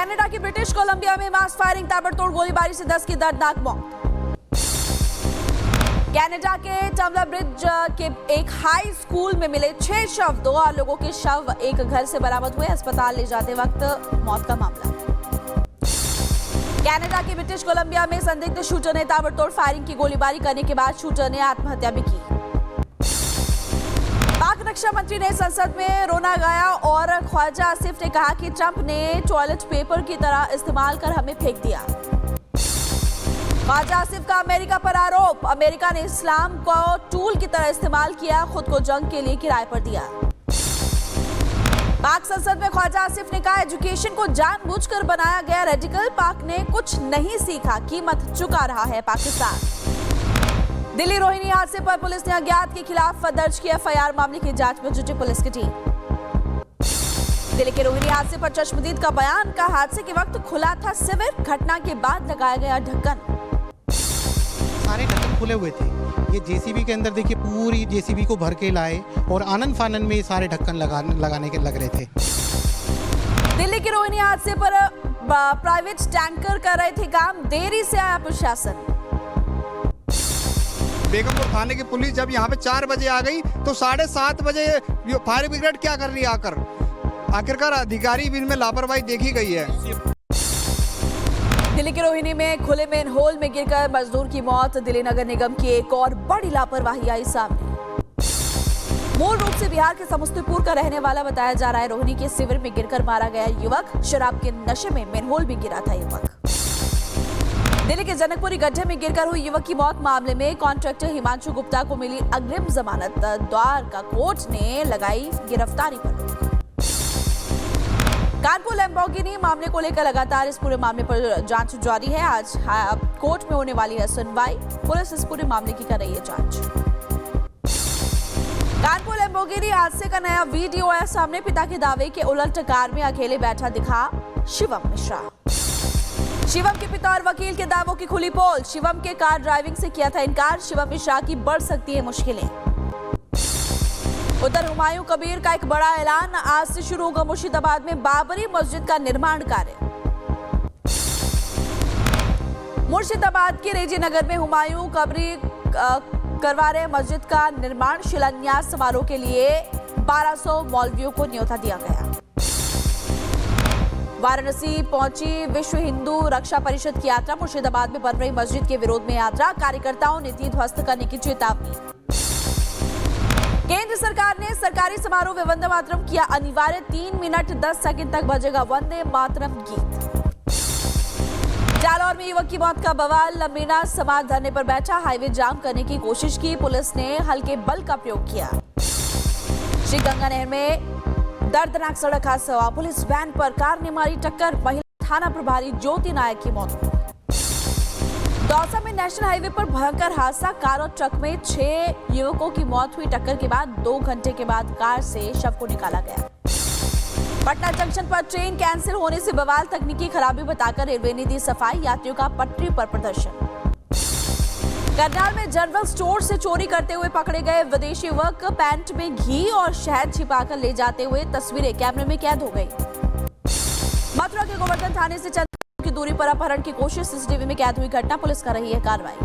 Canada की British Columbia में मास firing, ताबड़तोड़ गोलीबारी से 10 की दर्दनाक मौत। कनाडा के टम्बलर ब्रिज के एक हाई स्कूल में मिले 6 शव, 2 और लोगों के शव एक घर से बरामद हुए। अस्पताल ले जाते वक्त मौत का मामला। कनाडा के ब्रिटिश कोलंबिया में संदिग्ध शूटर ने ताबड़तोड़ फायरिंग की गोलीबारी करने के बाद शूटर ने आत्महत्या भी की। पाक रक्षा मंत्री ने संसद में रोना गाया और ख्वाजा आसिफ ने कहा कि ट्रंप ने टॉयलेट पेपर की तरह इस्तेमाल कर हमें फेंक दिया। ख्वाजा आसिफ का अमेरिका पर आरोप, अमेरिका ने इस्लाम को टूल की तरह इस्तेमाल किया, खुद को जंग के लिए किराए पर दिया। पाक संसद में ख्वाजा आसिफ ने कहा एजुकेशन को जानबूझकर बनाया गया रेडिकल, पाक ने कुछ नहीं सीखा, कीमत चुका रहा है पाकिस्तान। दिल्ली रोहिणी हादसे पर पुलिस ने अज्ञात के खिलाफ दर्ज किया एफआईआर, मामले की जांच में जुटी पुलिस की टीम। दिल्ली के रोहिणी हादसे पर चश्मदीद का बयान, का हादसे के वक्त खुला था सिविर, घटना के बाद लगाया गया ढक्कन। सारे ढक्कन खुले हुए थे। ये जेसीबी के अंदर देखिए पूरी जेसीबी को भर के लाए और आनन फानन में ये सारे ढक्कन लगाने के लग रहे थे। दिल्ली के रोहिणी हादसे पर प्राइवेट टैंकर कर रहे थे काम, देरी से आया प्रशासन। बेगमपुर थाने की पुलिस जब यहाँ पे 4 बजे आ गई तो 7:30 बजे फायर ब्रिगेड क्या कर रही है आकर, आखिरकार अधिकारी भी इनमें लापरवाही देखी गई है। दिल्ली के रोहिणी में खुले मेन होल में गिरकर मजदूर की मौत, दिल्ली नगर निगम की एक और बड़ी लापरवाही आई सामने। मूल रूप से बिहार के समस्तीपुर का रहने वाला बताया जा रहा है। रोहिणी के शिविर में गिरकर मारा गया युवक, शराब के नशे में मेन होल में गिरा था युवक। दिल्ली के जनकपुरी गड्ढे में गिरकर हुई युवक की मौत मामले में कॉन्ट्रैक्टर हिमांशु गुप्ता को मिली अग्रिम जमानत, द्वारका कोर्ट ने लगाई गिरफ्तारी पर रोक। कानपुर लैम्बोर्गिनी मामले को लेकर लगातार इस पूरे मामले पर जांच जारी है। आज कोर्ट में होने वाली है सुनवाई, पुलिस इस पूरे मामले की कर रही है जांच। कानपुर लैम्बोर्गिनी हादसे का नया वीडियो आया सामने, पिता के दावे के उलट कार में अकेले बैठा दिखा शिवम मिश्रा। शिवम के पिता और वकील के दावों की खुली पोल, शिवम के कार ड्राइविंग से किया था इनकार, शिवम मिश्रा की बढ़ सकती है मुश्किलें। उधर हुमायूं कबीर का एक बड़ा ऐलान, आज से शुरू होगा मुर्शिदाबाद में बाबरी मस्जिद का निर्माण कार्य। मुर्शिदाबाद के रेजी नगर में हुमायूं कबीर करवा रहे मस्जिद का निर्माण, शिलान्यास समारोह के लिए 1200 मौलवियों को न्योता दिया गया। वाराणसी पहुंची विश्व हिंदू रक्षा परिषद की यात्रा, मुर्शिदाबाद में बन रही मस्जिद के विरोध में यात्रा, कार्यकर्ताओं ने दी ध्वस्त करने की चेतावनी। केंद्र सरकार ने सरकारी समारोह में वंदे मातरम किया अनिवार्य, 3 मिनट 10 सेकंड तक बजेगा वंदे मातरम गीत। जालौर में युवक की मौत का बवाल, मीणा समाज धरने पर बैठा, हाईवे जाम करने की कोशिश की, पुलिस ने हल्के बल का प्रयोग किया। श्रीगंगा नहर में दर्दनाक सड़क हादसा हुआ, पुलिस वैन पर कार ने मारी टक्कर, महिला थाना प्रभारी ज्योति नायक की मौत। दौसा में नेशनल हाईवे पर भयंकर हादसा, कार और ट्रक में 6 युवकों की मौत हुई। टक्कर के बाद 2 घंटे के बाद कार से शव को निकाला गया। पटना जंक्शन पर ट्रेन कैंसिल होने से बवाल, तकनीकी खराबी बताकर रेलवे ने दी सफाई, यात्रियों का पटरी पर प्रदर्शन। करनाल में जनरल स्टोर से चोरी करते हुए पकड़े गए विदेशी युवक, पैंट में घी और शहद छिपाकर ले जाते हुए तस्वीरें कैमरे में कैद हो गई। मथुरा के गोवर्धन थाने से चंद की दूरी पर अपहरण की कोशिश, सीसीटीवी में कैद हुई घटना, पुलिस कर रही है कार्रवाई।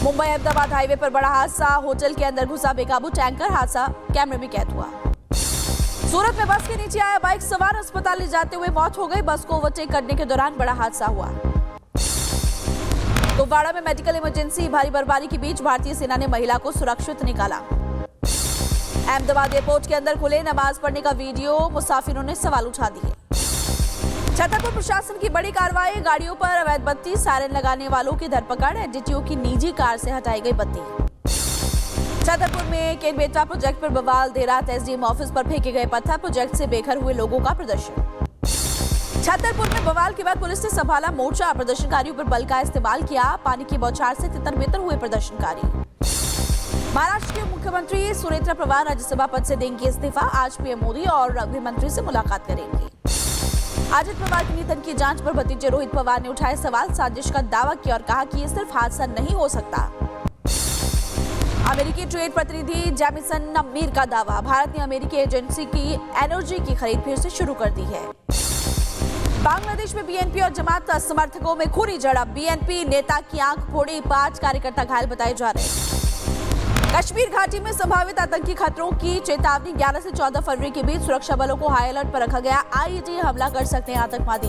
मुंबई अहमदाबाद हाईवे पर बड़ा हादसा, होटल के अंदर घुसा बेकाबू टैंकर, हादसा कैमरे में कैद हुआ। सूरत में बस के नीचे आया बाइक सवार, अस्पताल ले जाते हुए मौत हो गई, बस को ओवरटेक करने के दौरान बड़ा हादसा हुआ। कुपवाड़ा में मेडिकल इमरजेंसी, भारी बर्फबारी के बीच भारतीय सेना ने महिला को सुरक्षित निकाला। अहमदाबाद एयरपोर्ट के अंदर खुले नमाज पढ़ने का वीडियो, मुसाफिरों ने सवाल उठा दिए। छतरपुर प्रशासन की बड़ी कार्रवाई, गाड़ियों पर अवैध बत्ती, सायरन लगाने वालों की धरपकड़, एडीटीओ की निजी कार से हटाई गई बत्ती। छतरपुर में केनबेटा प्रोजेक्ट पर बवाल, देर रात एसडीएम ऑफिस पर फेंके गए पत्थर, प्रोजेक्ट से बेघर हुए लोगों का प्रदर्शन। छतरपुर में बवाल के बाद पुलिस ने संभाला मोर्चा, प्रदर्शनकारियों पर बल का इस्तेमाल किया, पानी की बौछार से तितर-बितर हुए प्रदर्शनकारी। महाराष्ट्र के मुख्यमंत्री सुनेत्रा पवार राज्यसभा पद से देंगे इस्तीफा, आज पीएम मोदी और गृह मंत्री से मुलाकात करेंगे। अजित पवार के निधन की जांच पर भतीजे रोहित पवार ने उठाए सवाल, साजिश का दावा किया और कहा कि ये सिर्फ हादसा नहीं हो सकता। अमेरिकी ट्रेड प्रतिनिधि जेमिसन मीर का दावा, भारत ने अमेरिकी एजेंसी की एनर्जी की खरीद फिर से शुरू कर दी है। बांग्लादेश में बीएनपी और जमात समर्थकों में खूनी झड़प। बीएनपी नेता की आंख फोड़ी, 5 कार्यकर्ता घायल बताए जा रहे हैं। कश्मीर घाटी में संभावित आतंकी खतरों की चेतावनी। 11 से 14 फरवरी के बीच सुरक्षा बलों को हाई अलर्ट पर रखा गया। आईईडी हमला कर सकते हैं आतंकवादी।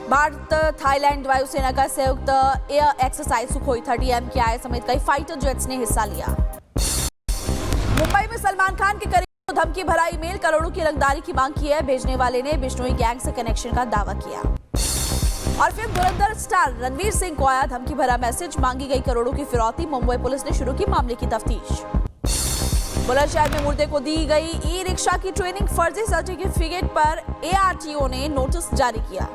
भारत थाईलैंड वायुसेना का संयुक्त एयर एक्सरसाइज सुखोई 30M की आय समेत कई फाइटर जेट्स ने हिस्सा लिया। मुंबई में सलमान खान के करीब धमकी भरा ईमेल, करोड़ों की रंगदारी की मांग की है। भेजने वाले ने बिश्नोई गैंग से कनेक्शन का दावा किया। और फिल्म धुरंधर स्टार रणवीर सिंह को आया धमकी भरा मैसेज, मांगी गई करोड़ों की फिरौती। मुंबई पुलिस ने शुरू की मामले की तफ्तीश। बुलंदशहर में मुर्दे को दी गई ई रिक्शा की ट्रेनिंग, फर्जी सर्टिफिकेट पर ARTO ने नोटिस जारी किया।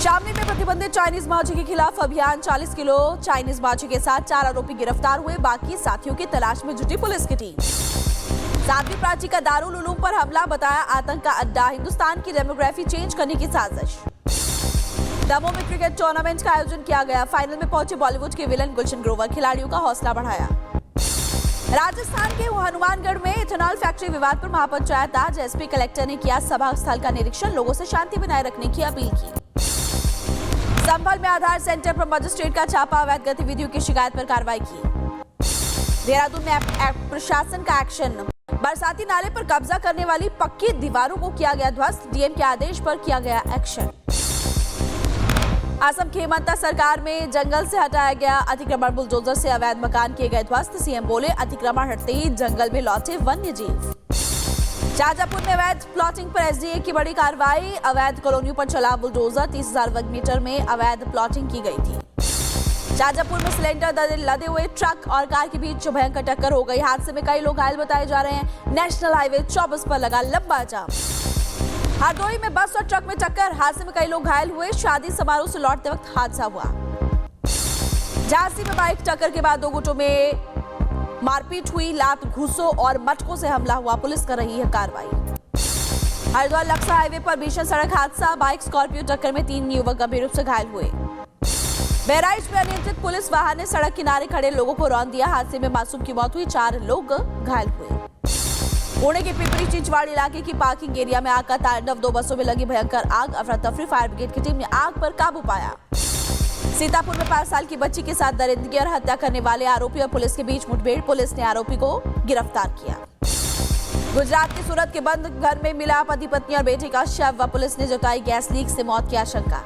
शामली में प्रतिबंधित चाइनीज माछी के खिलाफ अभियान। 40 किलो चाइनीज माछी के साथ 4 आरोपी गिरफ्तार हुए। बाकी साथियों की तलाश में जुटी पुलिस की टीम। साध्वी प्राची का दारुल उलूम पर हमला, बताया आतंक का अड्डा। हिंदुस्तान की डेमोग्राफी चेंज करने की साजिश। दमोह में क्रिकेट टूर्नामेंट का आयोजन किया गया। फाइनल में पहुंचे बॉलीवुड के विलन गुलशन ग्रोवर, खिलाड़ियों का हौसला बढ़ाया। राजस्थान के हनुमानगढ़ में इथेनॉल फैक्ट्री विवाद पर महापंचायत आज। एसपी कलेक्टर ने किया सभा स्थल का निरीक्षण, लोगों से शांति बनाए रखने की अपील की। संभल में आधार सेंटर पर मजिस्ट्रेट का छापा, अवैध गतिविधियों की शिकायत पर कार्रवाई की। देहरादून में प्रशासन का एक्शन, बरसाती नाले पर कब्जा करने वाली पक्की दीवारों को किया गया ध्वस्त। डीएम के आदेश पर किया गया एक्शन। असम की हेमंत सरकार में जंगल से हटाया गया अतिक्रमण, बुलडोजर से अवैध मकान किए गए ध्वस्त। सीएम बोले अतिक्रमण हटते ही जंगल में लौटे वन्य जीव। शाहजहांपुर में अवैध प्लॉटिंग पर एसडीए की बड़ी कार्रवाई, अवैध कॉलोनियों पर चला बुलडोजर। 30,000 वर्ग मीटर में अवैध प्लॉटिंग की गई थी। शाहजहांपुर में सिलेंडर लदे हुए ट्रक और कार के बीच भयंकर टक्कर हो गई। हादसे में कई लोग घायल बताए जा रहे हैं। नेशनल हाईवे 24 पर लगा लंबा जाम। हरदोई में बस और ट्रक में टक्कर, हादसे में कई लोग घायल हुए। शादी समारोह से लौटते वक्त हादसा हुआ। झांसी में बाइक टक्कर के बाद 2 गुटों में मारपीट हुई। लात, घूसों और मटकों से हमला हुआ, पुलिस कर रही है कार्रवाई। हरिद्वार लक्सा हाईवे पर भीषण सड़क हादसा, बाइक स्कॉर्पियो टक्कर में 3 युवक गंभीर रूप से घायल हुए। बहराइच में अनियंत्रित पुलिस वाहन ने सड़क किनारे खड़े लोगों को रौंद दिया। हादसे में मासूम की मौत हुई, 4 लोग घायल हुए। पुणे के पिपरी चिंचवाड़ इलाके की पार्किंग एरिया में आग का तांडव, 2 बसों में लगी भयंकर आग। अफरा तफरी, फायर ब्रिगेड की टीम ने आग पर काबू पाया। सीतापुर में 5 साल की बच्ची के साथ दरिंदगी और हत्या करने वाले आरोपी और पुलिस के बीच मुठभेड़, पुलिस ने आरोपी को गिरफ्तार किया। गुजरात के सूरत के बंद घर में मिला पति पत्नी और बेटे का शव, पुलिस ने जताई गैस लीक से मौत की आशंका।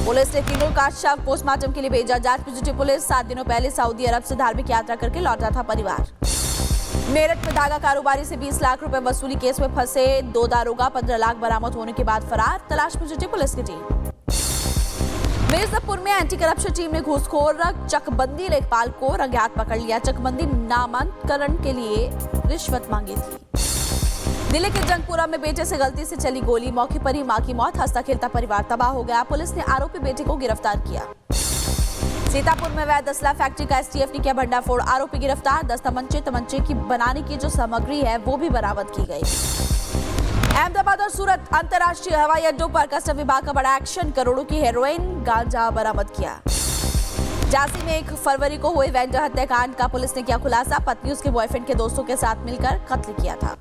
पुलिस ने तीनों का शव पोस्टमार्टम के लिए भेजा। जांच में जुटी पुलिस। 7 दिनों पहले सऊदी अरब से धार्मिक यात्रा करके लौटा था परिवार। मेरठ में धागा कारोबारी से 20 लाख रुपए वसूली केस में फंसे 2 दारोगा, 15 लाख बरामद होने के बाद फरार, तलाश में जुटी पुलिस की टीम। मिर्जापुर में एंटी करप्शन टीम ने घूसखोर चकबंदी लेखपाल को रंगे हाथ पकड़ लिया। चकबंदी नामांकन के लिए रिश्वत मांगी थी। दिल्ली के जंगपुरा में बेटे से गलती से चली गोली, मौके पर ही मां की मौत, हंसता खेलता परिवार तबाह हो गया। पुलिस ने आरोपी बेटे को गिरफ्तार किया। सीतापुर में अवैध असला फैक्ट्री का एसटीएफ ने किया भंडाफोड़, आरोपी गिरफ्तार। 10 तमंचे की बनाने की जो सामग्री है वो भी बरामद की गई। अहमदाबाद और सूरत अंतर्राष्ट्रीय हवाई अड्डों पर कस्टम विभाग का बड़ा एक्शन, करोड़ों की हेरोइन गांजा बरामद किया। झांसी में 1 फरवरी को हुए वेंडर हत्याकांड का पुलिस ने किया खुलासा, पत्नी उसके बॉयफ्रेंड के दोस्तों के साथ मिलकर कत्ल किया था।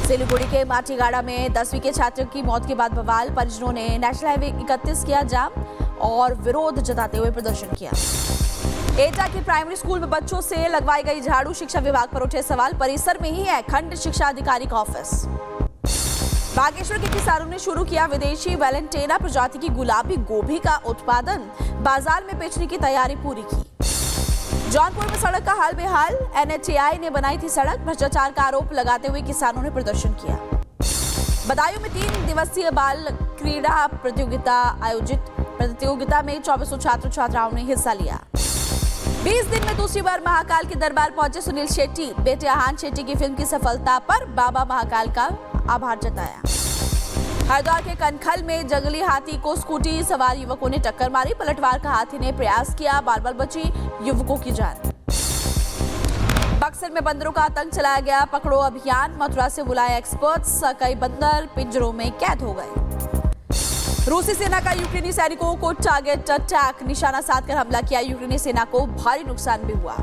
सिलीगुड़ी के माटीगाड़ा में 10वीं के छात्र की मौत के बाद बवाल, परिजनों ने नेशनल हाईवे 31 किया जाम और विरोध जताते हुए प्रदर्शन किया। एटा के प्राइमरी स्कूल में बच्चों से लगवाई गई झाड़ू, शिक्षा विभाग पर उठे सवाल, परिसर में ही है खंड शिक्षा अधिकारी का ऑफिस। बागेश्वर के किसानों ने शुरू किया विदेशी वैलेंटेना प्रजाति की गुलाबी गोभी का उत्पादन, बाजार में बेचने की तैयारी पूरी की। जौनपुर में सड़क का हाल बेहाल, NHAI ने बनाई थी सड़क, भ्रष्टाचार का आरोप लगाते हुए किसानों ने प्रदर्शन किया। बदायूं में 3 दिवसीय बाल क्रीड़ा प्रतियोगिता आयोजित, प्रतियोगिता में 2400 छात्र छात्राओं ने हिस्सा लिया। 20 दिन में दूसरी बार महाकाल के दरबार पहुंचे सुनील शेट्टी, बेटे आहान शेट्टी की फिल्म की सफलता पर बाबा महाकाल का आभार जताया। हरिद्वार के कनखल में जंगली हाथी को स्कूटी सवार युवकों ने टक्कर मारी, पलटवार का हाथी ने प्रयास किया, बाल बची युवकों की जान। बक्सर में बंदरों का आतंक चलाया गया, पकड़ो अभियान, मथुरा से बुलाए एक्सपर्ट्स, कई बंदर पिंजरों में कैद हो गए। रूसी सेना का यूक्रेनी सैनिकों को टारगेट अटैक, निशाना साधकर हमला किया, यूक्रेनी सेना को भारी नुकसान भी हुआ।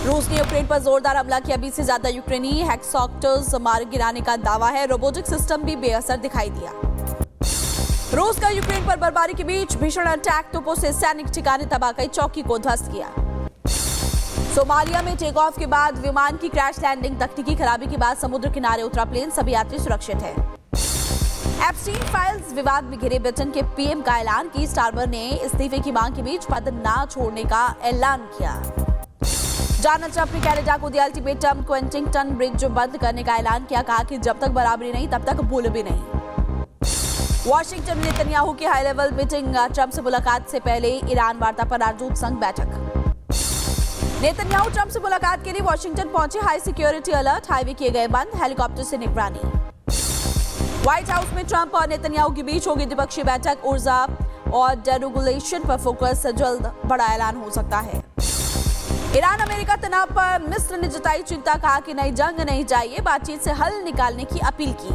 रूस ने यूक्रेन पर जोरदार हमला किया। 20 से ज्यादा यूक्रेनी हेक्सॉप्टर्स मार गिराने का दावा है। रोबोटिक सिस्टम भी बेअसर दिखाई दिया। रूस का यूक्रेन पर बर्बादी के बीच भीषण अटैक, तोपों से सैनिक ठिकाने तबाह, कई चौकी को ध्वस्त किया। सोमालिया में टेक ऑफ के बाद विमान की क्रैश लैंडिंग, तकनीकी खराबी के बाद समुद्र किनारे उतरा प्लेन, सभी यात्री सुरक्षित हैं। एप्स्टीन फाइल्स विवाद में घिरे ब्रिटेन के पीएम का ऐलान, की स्टारमर ने इस्तीफे की मांग के बीच पद न छोड़ने का ऐलान किया। डोनाल्ड ट्रंप ने कनाडा को दिया अल्टीमेटम, क्वेंटिंगटन ब्रिज बंद करने का ऐलान किया। कहा कि जब तक बराबरी नहीं तब तक भूल भी नहीं। वॉशिंगटन में नेतन्याहू की हाई लेवल मीटिंग, ट्रंप से मुलाकात से पहले ईरान वार्ता पर राजदूत संग बैठक। नेतन्याहू ट्रंप से मुलाकात के लिए वॉशिंगटन पहुंचे, हाई सिक्योरिटी अलर्ट, हाईवे किए गए बंद, हेलीकॉप्टर से निगरानी। व्हाइट हाउस में ट्रंप और नेतन्याहू के बीच होगी द्विपक्षीय बैठक, ऊर्जा और डेरेगुलेशन पर फोकस, जल्द बड़ा ऐलान हो सकता है। ईरान अमेरिका तनाव पर मिस्र ने जताई चिंता, कहा कि नई जंग नहीं चाहिए, बातचीत से हल निकालने की अपील की।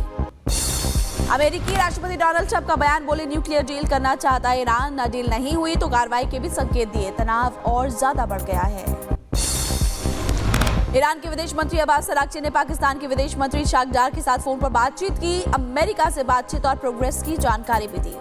अमेरिकी राष्ट्रपति डोनाल्ड ट्रंप का बयान, बोले न्यूक्लियर डील करना चाहता है ईरान, न डील नहीं हुई तो कार्रवाई के भी संकेत दिए, तनाव और ज्यादा बढ़ गया है। ईरान के विदेश मंत्री अब्बास अराक्ची ने पाकिस्तान के विदेश मंत्री शाहक डार के साथ फोन पर बातचीत की, अमेरिका से बातचीत और प्रोग्रेस की जानकारी भी दी।